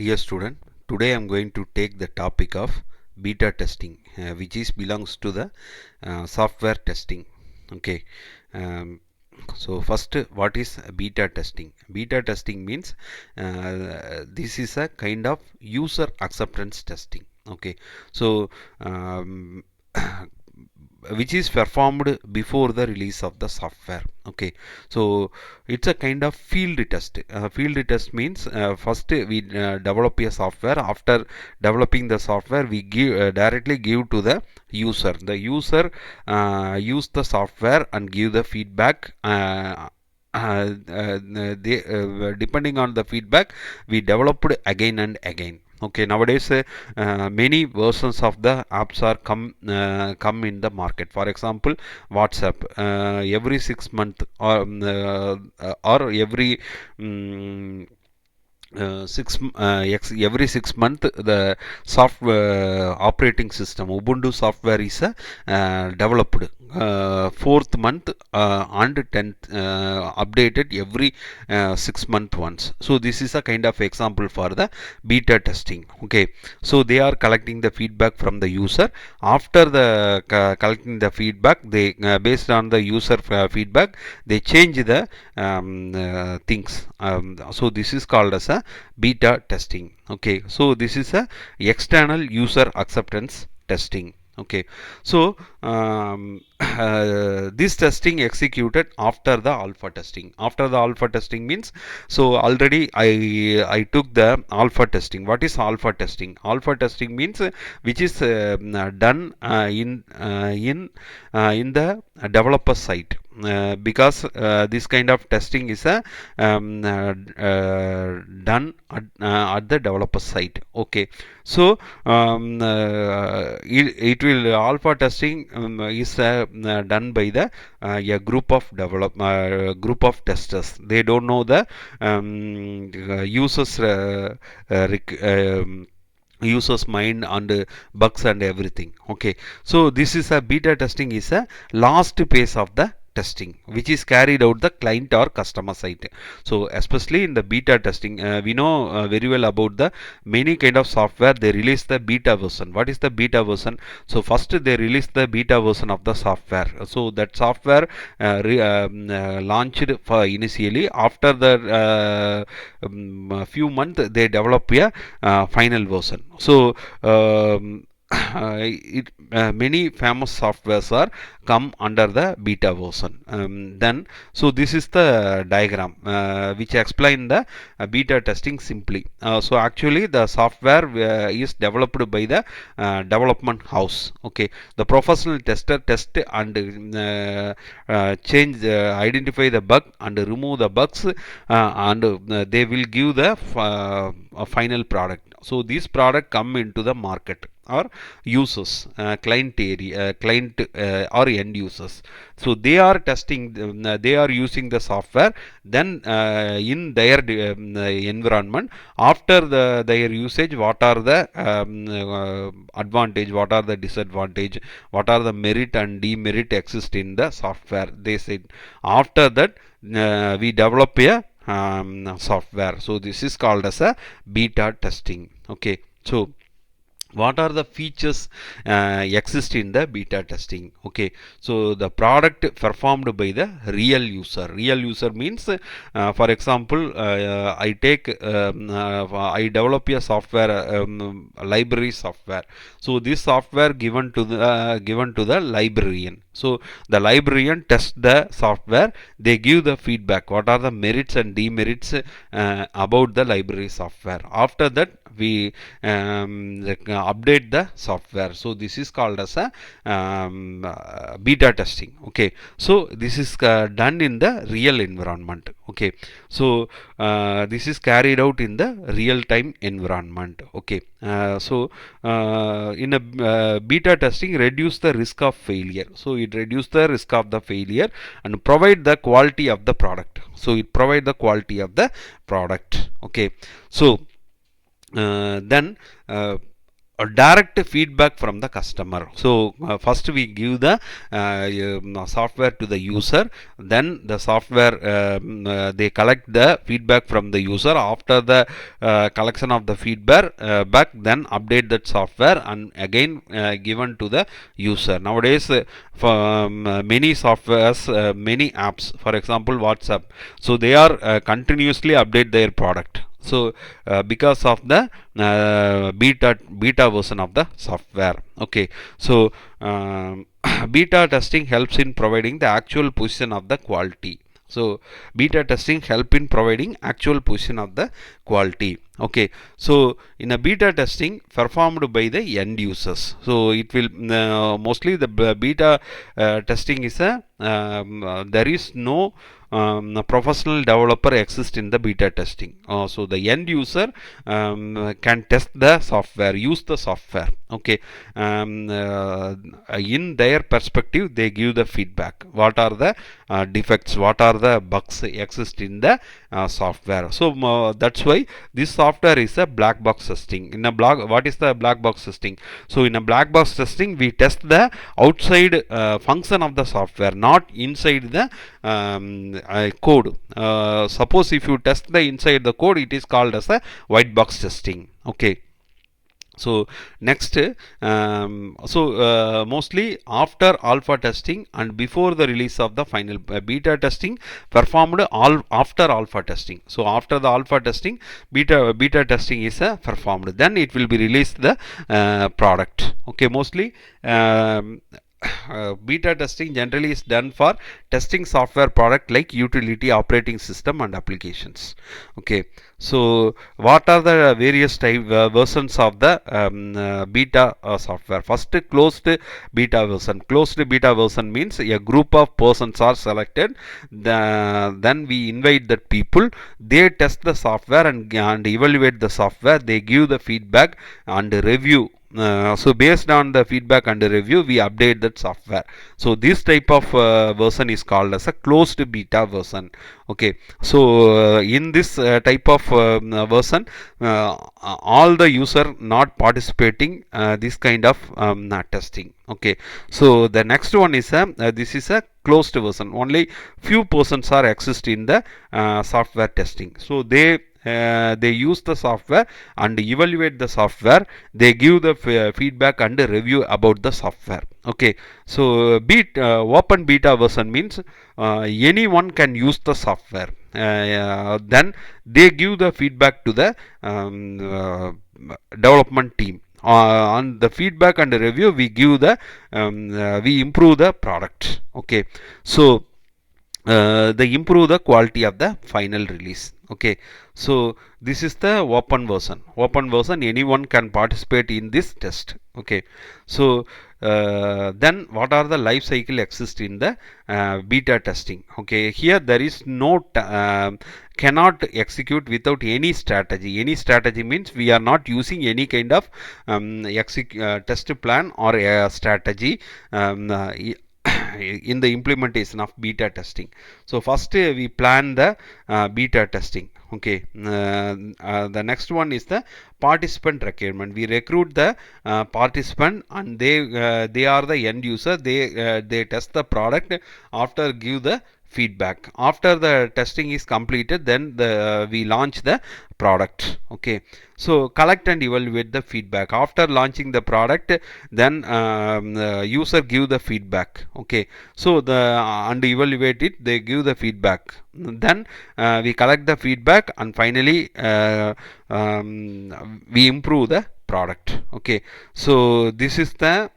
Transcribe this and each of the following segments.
Dear student, today I am going to take the topic of beta testing, which is belongs to the software testing. Okay. Um, so first, what is beta testing? Beta testing means this is a kind of user acceptance testing. Okay. So um, which is performed before the release of the software. Okay, so it's a kind of field test. Field test means first we develop a software. After developing the software, we give directly give to the user. The user use the software and give the feedback. Depending on the feedback, we developed again and again. Okay, nowadays many versions of the apps are come in the market. For example, WhatsApp every 6 month or every um, every 6 month the software operating system Ubuntu software is developed. Fourth month and 10th updated every 6 month once. So this is a kind of example for the beta testing. Okay, so they are collecting the feedback from the user. After the collecting the feedback, they based on the user feedback, they change the things. So this is called as a beta testing. Okay, so this is a external user acceptance testing. Okay, so this testing executed after the alpha testing. After the alpha testing means, so already I took the alpha testing. What is alpha testing? Alpha testing means which is done in the developer site. Because this kind of testing is done at the developer site. Okay, so it will alpha testing is done by the a group of testers. They don't know the users users mind and bugs and everything. Okay, so this is a beta testing is a last phase of the testing, which is carried out the client or customer side. So especially in the beta testing, we know very well about the many kind of software. They release the beta version. What is the beta version? So first they release the beta version of the software. So that software launched for initially. After the few months they develop a final version. So many famous softwares are come under the beta version. Then, so this is the diagram which explain the beta testing simply. So actually the software is developed by the development house. Okay, the professional tester test and change identify the bug and remove the bugs, and they will give the final product. So this product come into the market or users, client area, client or end users. So they are testing, they are using the software. Then in their environment, after their usage, what are the advantage, what are the disadvantage, what are the merit and demerit exist in the software. They said after that we develop a software. So this is called as a beta testing. Okay, so what are the features exist in the beta testing? Okay, so the product performed by the real user means for example, I take I develop a software, library software. So this software given to the librarian. So the librarian tests the software. They give the feedback, what are the merits and demerits about the library software. After that we update the software. So this is called as a beta testing. Okay, so this is done in the real environment. Okay, so this is carried out in the real time environment. Okay, so in a beta testing reduce the risk of failure. So it reduce the risk of the failure and provide the quality of the product. So it provide the quality of the product. Okay, so then direct feedback from the customer. So first we give the software to the user, then the software they collect the feedback from the user. After the collection of the feedback back, then update that software and again given to the user. Nowadays for many softwares, many apps, for example WhatsApp, so they are continuously update their product. So because of the beta version of the software. Okay, so beta testing helps in providing the actual position of the quality. So beta testing help in providing actual position of the quality. Okay, so in a beta testing performed by the end users, so it will mostly the beta testing is a there is no professional developer exists in the beta testing. So the end user can test the software, use the software. Okay, in their perspective they give the feedback, what are the defects, what are the bugs exist in the software. So that's why this software is a black box testing. In a what is the black box testing? So in a black box testing we test the outside function of the software, not inside the code. Suppose if you test the inside the code, it is called as a white box testing. Okay, so next mostly after alpha testing and before the release of the final beta testing performed all after alpha testing. So after the alpha testing, beta testing is performed, then it will be released the product. Okay, mostly beta testing generally is done for testing software product like utility, operating system and applications. Okay, so what are the various type versions of the beta software? First, closed beta version. Closed beta version means a group of persons are selected, then we invite the people, they test the software and evaluate the software, they give the feedback and review. So based on the feedback and the review, we update that software. So this type of version is called as a closed beta version. Okay, so in this type of version, all the user not participating this kind of testing. Okay, so the next one is this is a closed version. Only few persons are exist in the software testing. So they use the software and evaluate the software, they give the feedback and review about the software. Okay, so open beta version means anyone can use the software, then they give the feedback to the development team. On the feedback and the review, we give the we improve the product. Okay, so they improve the quality of the final release. Okay, so this is the open version. Open version, anyone can participate in this test. Okay, so then what are the life cycle exist in the beta testing? Okay, here there is no cannot execute without any strategy. Any strategy means we are not using any kind of test plan or strategy in the implementation of beta testing. So first we plan the beta testing. Okay, the next one is the participant requirement. We recruit the participant and they are the end user. They test the product, after give the feedback. After the testing is completed, then we launch the product. Okay, so collect and evaluate the feedback. After launching the product, then user give the feedback. Okay, so and evaluate it, they give the feedback, then we collect the feedback and finally we improve the product. Okay, so this is the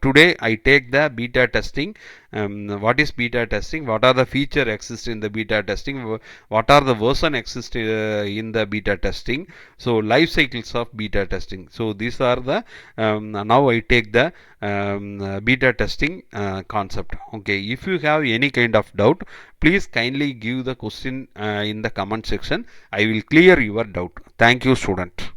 today I take the beta testing. What is beta testing, what are the feature exist in the beta testing, what are the version exist in the beta testing, so life cycles of beta testing. So these are the now I take the beta testing concept. Okay, if you have any kind of doubt, please kindly give the question in the comment section. I will clear your doubt. Thank you, student.